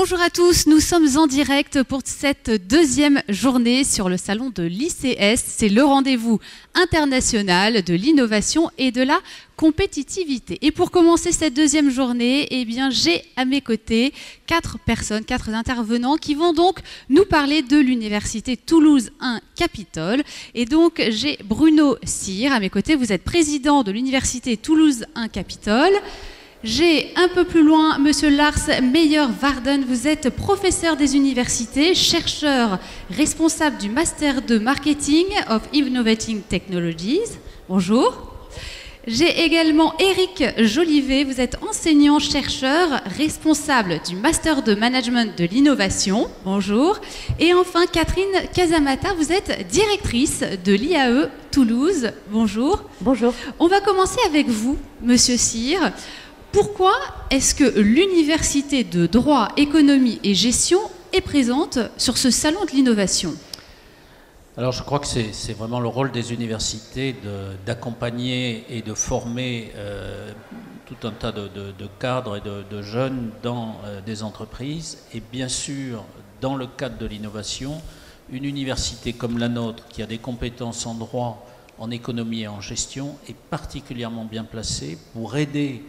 Bonjour à tous, nous sommes en direct pour cette deuxième journée sur le salon de l'ICS. C'est le rendez-vous international de l'innovation et de la compétitivité. Et pour commencer cette deuxième journée, eh bien, j'ai à mes côtés quatre intervenants qui vont donc nous parler de l'université Toulouse 1 Capitole. Et donc, j'ai Bruno Cyr à mes côtés. Vous êtes président de l'université Toulouse 1 Capitole. J'ai un peu plus loin Monsieur Lars Meyer-Warden, vous êtes professeur des universités, chercheur responsable du Master de Marketing of Innovating Technologies. Bonjour. J'ai également Eric Jolivet, vous êtes enseignant-chercheur responsable du Master de Management de l'Innovation. Bonjour. Et enfin Catherine Casamata, vous êtes directrice de l'IAE Toulouse. Bonjour. Bonjour. On va commencer avec vous, Monsieur Cyr. Pourquoi est-ce que l'université de droit, économie et gestion est présente sur ce salon de l'innovation? Alors je crois que c'est vraiment le rôle des universités d'accompagner et de former tout un tas de cadres et de jeunes dans des entreprises. Et bien sûr, dans le cadre de l'innovation, une université comme la nôtre, qui a des compétences en droit, en économie et en gestion, est particulièrement bien placée pour aider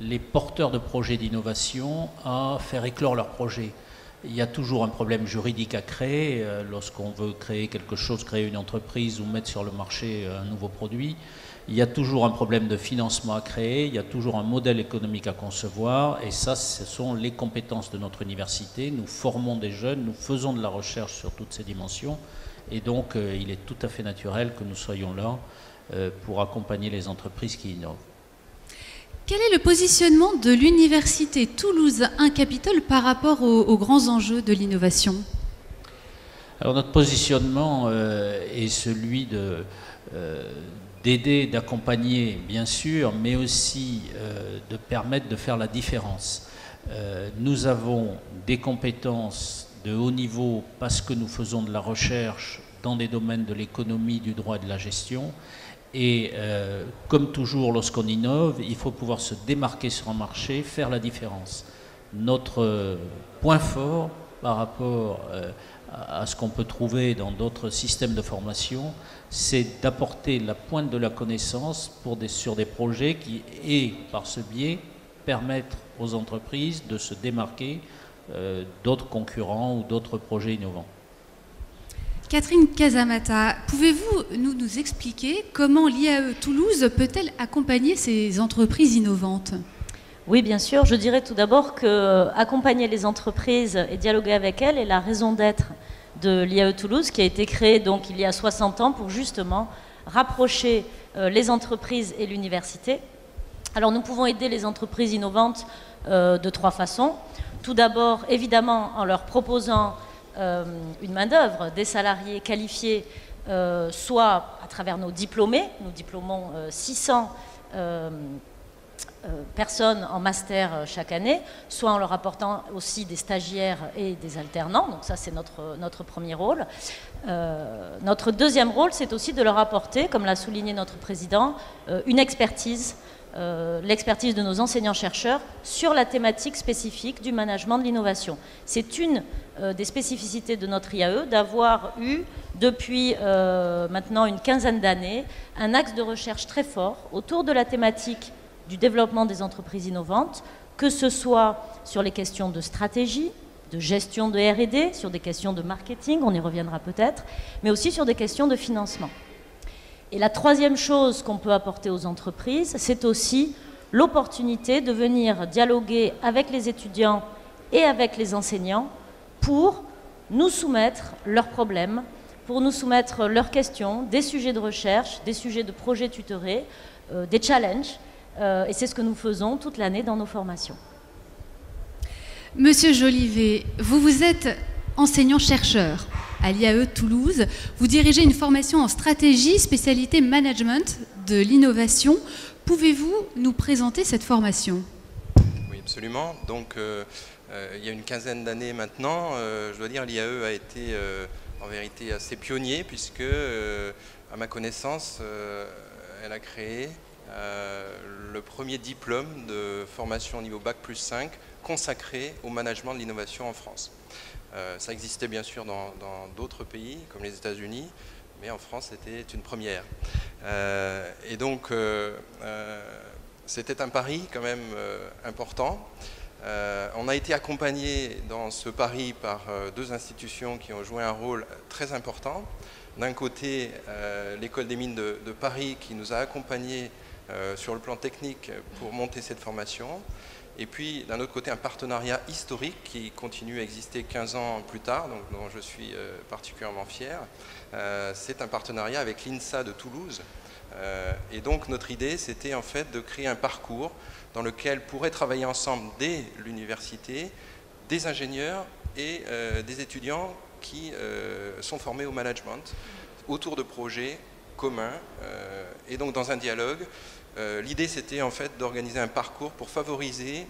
les porteurs de projets d'innovation à faire éclore leurs projets. Il y a toujours un problème juridique à créer lorsqu'on veut créer quelque chose, créer une entreprise ou mettre sur le marché un nouveau produit. Il y a toujours un problème de financement à créer, il y a toujours un modèle économique à concevoir, et ça, ce sont les compétences de notre université. Nous formons des jeunes, nous faisons de la recherche sur toutes ces dimensions, et donc il est tout à fait naturel que nous soyons là pour accompagner les entreprises qui innovent. Quel est le positionnement de l'université Toulouse 1 Capitole par rapport aux grands enjeux de l'innovation? Alors notre positionnement est celui d'aider, d'accompagner bien sûr, mais aussi de permettre de faire la différence. Nous avons des compétences de haut niveau parce que nous faisons de la recherche dans des domaines de l'économie, du droit et de la gestion. Et comme toujours lorsqu'on innove, il faut pouvoir se démarquer sur un marché, faire la différence. Notre point fort par rapport à ce qu'on peut trouver dans d'autres systèmes de formation, c'est d'apporter la pointe de la connaissance sur des projets qui, et par ce biais, permettent aux entreprises de se démarquer d'autres concurrents ou d'autres projets innovants. Catherine Casamata, pouvez-vous nous expliquer comment l'IAE Toulouse peut-elle accompagner ces entreprises innovantes? Oui, bien sûr. Je dirais tout d'abord qu'accompagner les entreprises et dialoguer avec elles est la raison d'être de l'IAE Toulouse, qui a été créée donc il y a 60 ans pour justement rapprocher les entreprises et l'université. Alors nous pouvons aider les entreprises innovantes de trois façons. Tout d'abord, évidemment, en leur proposant une main-d'œuvre, des salariés qualifiés, soit à travers nos diplômés, nous diplômons 600 personnes en master chaque année, soit en leur apportant aussi des stagiaires et des alternants, donc ça c'est notre premier rôle. Notre deuxième rôle, c'est aussi de leur apporter, comme l'a souligné notre président, une expertise, l'expertise de nos enseignants-chercheurs sur la thématique spécifique du management de l'innovation. C'est une des spécificités de notre IAE d'avoir eu, depuis maintenant une quinzaine d'années, un axe de recherche très fort autour de la thématique du développement des entreprises innovantes, que ce soit sur les questions de stratégie, de gestion de R&D, sur des questions de marketing, on y reviendra peut-être, mais aussi sur des questions de financement. Et la troisième chose qu'on peut apporter aux entreprises, c'est aussi l'opportunité de venir dialoguer avec les étudiants et avec les enseignants pour nous soumettre leurs problèmes, pour nous soumettre leurs questions, des sujets de recherche, des sujets de projets tutorés, des challenges. Et c'est ce que nous faisons toute l'année dans nos formations. Monsieur Jolivet, vous êtes enseignant-chercheur à l'IAE Toulouse. Vous dirigez une formation en stratégie, spécialité management de l'innovation. Pouvez-vous nous présenter cette formation? Oui, absolument. Donc, il y a une quinzaine d'années maintenant, je dois dire, l'IAE a été en vérité assez pionnier puisque, à ma connaissance, elle a créé le premier diplôme de formation au niveau Bac+5 consacré au management de l'innovation en France. Ça existait bien sûr dans d'autres pays, comme les États-Unis, mais en France, c'était une première. Et donc, c'était un pari quand même important. On a été accompagné dans ce pari par deux institutions qui ont joué un rôle très important. D'un côté, l'École des mines de Paris qui nous a accompagnés sur le plan technique pour monter cette formation. Et puis, d'un autre côté, un partenariat historique qui continue à exister 15 ans plus tard, donc, dont je suis particulièrement fier. C'est un partenariat avec l'INSA de Toulouse. Et donc, notre idée, c'était en fait de créer un parcours dans lequel pourraient travailler ensemble dès l'université des ingénieurs et des étudiants qui sont formés au management autour de projets communs. Et donc, dans un dialogue, l'idée, c'était en fait d'organiser un parcours pour favoriser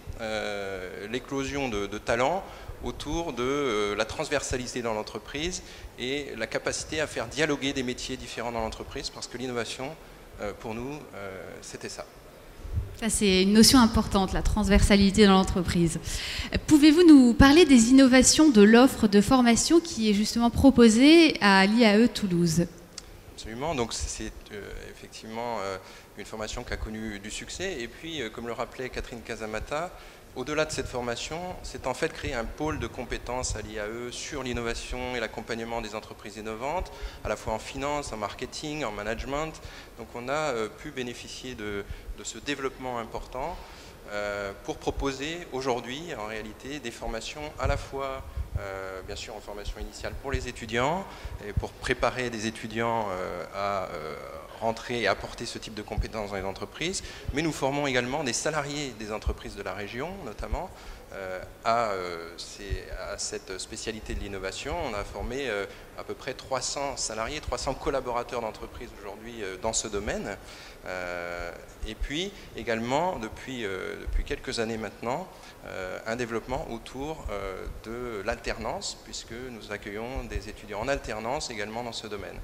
l'éclosion de talents autour de la transversalité dans l'entreprise et la capacité à faire dialoguer des métiers différents dans l'entreprise, parce que l'innovation, pour nous, c'était ça. Ça, c'est une notion importante, la transversalité dans l'entreprise. Pouvez-vous nous parler des innovations de l'offre de formation qui est justement proposée à l'IAE Toulouse? Absolument, donc c'est effectivement une formation qui a connu du succès. Et puis, comme le rappelait Catherine Casamata, au-delà de cette formation, c'est en fait créer un pôle de compétences à l'IAE sur l'innovation et l'accompagnement des entreprises innovantes, à la fois en finance, en marketing, en management. Donc on a pu bénéficier de ce développement important pour proposer aujourd'hui, en réalité, des formations à la fois, bien sûr, en formation initiale pour les étudiants, et pour préparer des étudiants à rentrer et apporter ce type de compétences dans les entreprises, mais nous formons également des salariés des entreprises de la région, notamment, à cette spécialité de l'innovation. On a formé à peu près 300 salariés, 300 collaborateurs d'entreprises aujourd'hui dans ce domaine. Et puis également, depuis quelques années maintenant, un développement autour de l'alternance, puisque nous accueillons des étudiants en alternance également dans ce domaine.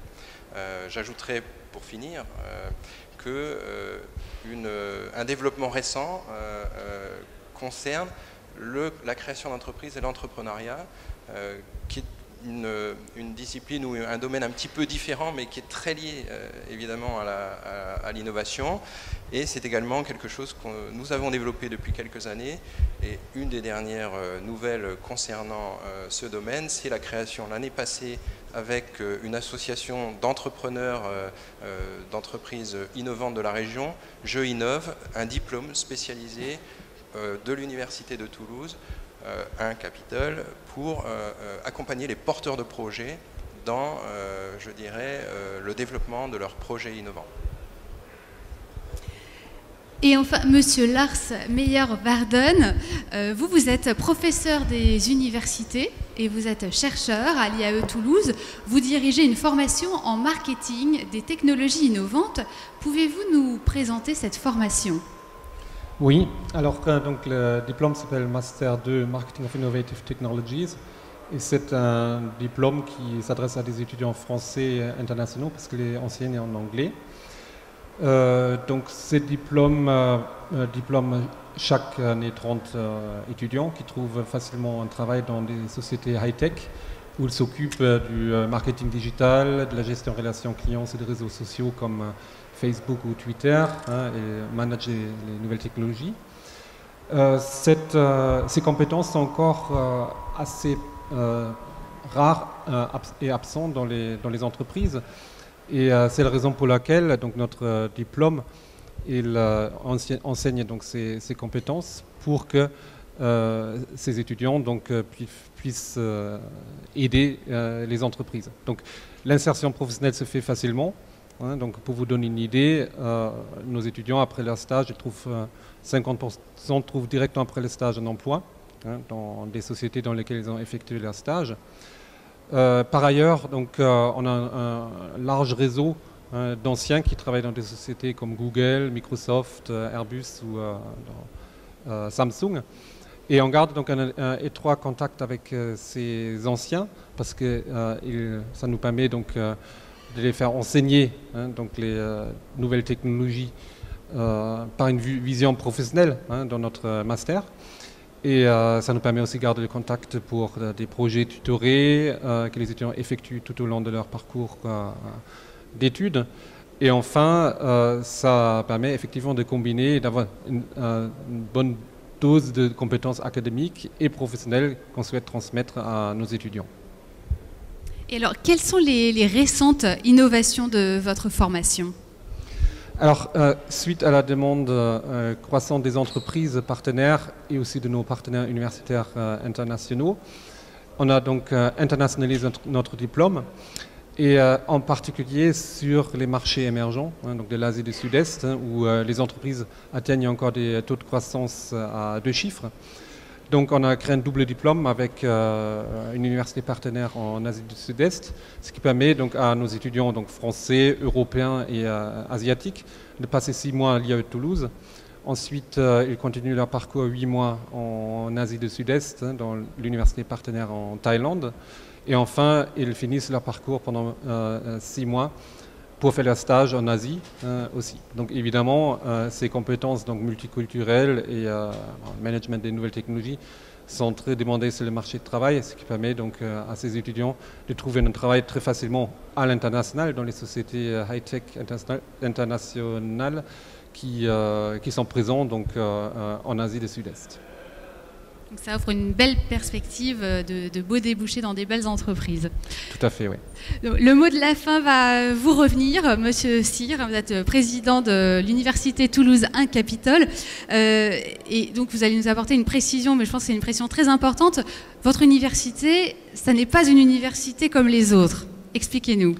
J'ajouterai pour finir qu'un développement récent concerne la création d'entreprises et l'entrepreneuriat, qui est une discipline ou un domaine un petit peu différent, mais qui est très lié évidemment à l'innovation. Et c'est également quelque chose que nous avons développé depuis quelques années. Et une des dernières nouvelles concernant ce domaine, c'est la création l'année passée avec une association d'entrepreneurs d'entreprises innovantes de la région, Je Innove, un diplôme spécialisé de l'Université de Toulouse, un Capitole, pour accompagner les porteurs de projets dans, je dirais, le développement de leurs projets innovants. Et enfin, Monsieur Lars Meyer-Waarden, vous êtes professeur des universités et vous êtes chercheur à l'IAE Toulouse. Vous dirigez une formation en marketing des technologies innovantes. Pouvez-vous nous présenter cette formation ? Oui, alors donc le diplôme s'appelle Master 2 Marketing of Innovative Technologies et c'est un diplôme qui s'adresse à des étudiants français internationaux parce qu'il est enseigné en anglais. Donc ce diplôme chaque année 30 étudiants qui trouvent facilement un travail dans des sociétés high-tech où ils s'occupent du marketing digital, de la gestion de relations clients et des réseaux sociaux comme Facebook ou Twitter, et manager les nouvelles technologies. Ces compétences sont encore assez rares et absentes dans les entreprises. Et c'est la raison pour laquelle donc, notre diplôme enseigne donc, ces compétences pour que ces étudiants donc, puissent aider les entreprises. Donc l'insertion professionnelle se fait facilement. Donc pour vous donner une idée, nos étudiants après leur stage, 50% trouvent directement après le stage un emploi dans des sociétés dans lesquelles ils ont effectué leur stage. Par ailleurs, donc, on a un large réseau d'anciens qui travaillent dans des sociétés comme Google, Microsoft, Airbus ou Samsung. Et on garde donc un étroit contact avec ces anciens parce que ça nous permet donc, de les faire enseigner donc les nouvelles technologies par une vision professionnelle dans notre master. Et ça nous permet aussi de garder le contact pour des projets tutorés que les étudiants effectuent tout au long de leur parcours d'études. Et enfin, ça permet effectivement de combiner, d'avoir une bonne dose de compétences académiques et professionnelles qu'on souhaite transmettre à nos étudiants. Et alors, quelles sont les récentes innovations de votre formation ? Alors, suite à la demande croissante des entreprises partenaires et aussi de nos partenaires universitaires internationaux, on a donc internationalisé notre diplôme, et en particulier sur les marchés émergents, donc de l'Asie du Sud-Est, où les entreprises atteignent encore des taux de croissance à 2 chiffres. Donc on a créé un double diplôme avec une université partenaire en Asie du Sud-Est, ce qui permet donc à nos étudiants donc français, européens et asiatiques de passer 6 mois à l'IAE de Toulouse. Ensuite, ils continuent leur parcours 8 mois en Asie du Sud-Est, dans l'université partenaire en Thaïlande. Et enfin, ils finissent leur parcours pendant 6 mois pour faire leur stage en Asie aussi. Donc évidemment, ces compétences donc, multiculturelles et management des nouvelles technologies sont très demandées sur le marché de travail, ce qui permet donc à ces étudiants de trouver un travail très facilement à l'international, dans les sociétés high-tech internationales qui sont présentes donc, en Asie du Sud-Est. Donc ça offre une belle perspective de beaux débouchés dans des belles entreprises. Tout à fait, oui. Le mot de la fin va vous revenir, Monsieur Cyr. Vous êtes président de l'Université Toulouse 1 Capitole. Et donc vous allez nous apporter une précision, mais je pense que c'est une précision très importante. Votre université, ça n'est pas une université comme les autres. Expliquez-nous.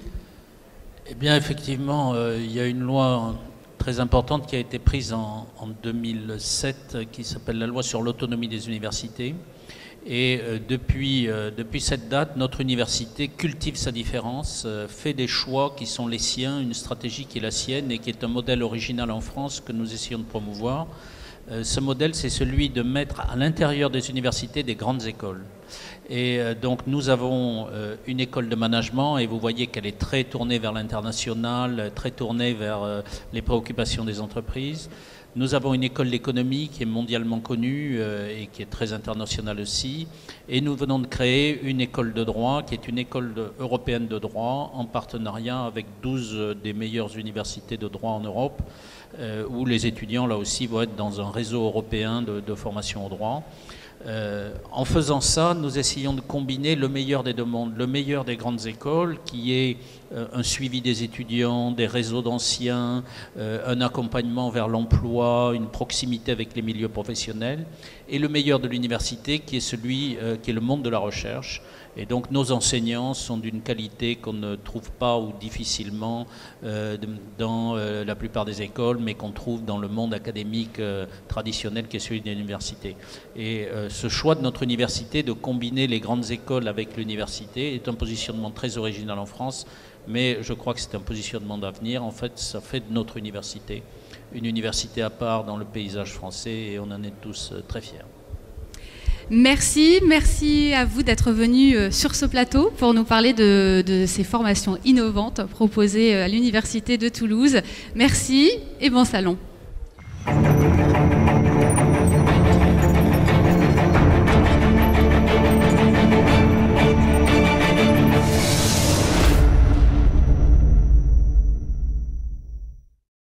Eh bien, effectivement, il y a une loi très importante qui a été prise en 2007, qui s'appelle la loi sur l'autonomie des universités. Et depuis cette date, notre université cultive sa différence, fait des choix qui sont les siens, une stratégie qui est la sienne et qui est un modèle original en France que nous essayons de promouvoir. Ce modèle, c'est celui de mettre à l'intérieur des universités des grandes écoles. Et donc nous avons une école de management et vous voyez qu'elle est très tournée vers l'international, très tournée vers les préoccupations des entreprises. Nous avons une école d'économie qui est mondialement connue et qui est très internationale aussi. Et nous venons de créer une école de droit qui est une école européenne de droit en partenariat avec 12 des meilleures universités de droit en Europe, où les étudiants là aussi vont être dans un réseau européen de formation au droit. En faisant ça, nous essayons de combiner le meilleur des deux mondes, le meilleur des grandes écoles, qui est un suivi des étudiants, des réseaux d'anciens, un accompagnement vers l'emploi, une proximité avec les milieux professionnels, et le meilleur de l'université, qui est celui qui est le monde de la recherche. Et donc nos enseignants sont d'une qualité qu'on ne trouve pas ou difficilement dans la plupart des écoles, mais qu'on trouve dans le monde académique traditionnel qui est celui de l'université. Et ce choix de notre université de combiner les grandes écoles avec l'université est un positionnement très original en France, mais je crois que c'est un positionnement d'avenir. En fait, ça fait de notre université une université à part dans le paysage français et on en est tous très fiers. Merci à vous d'être venu sur ce plateau pour nous parler de ces formations innovantes proposées à l'Université de Toulouse. Merci et bon salon.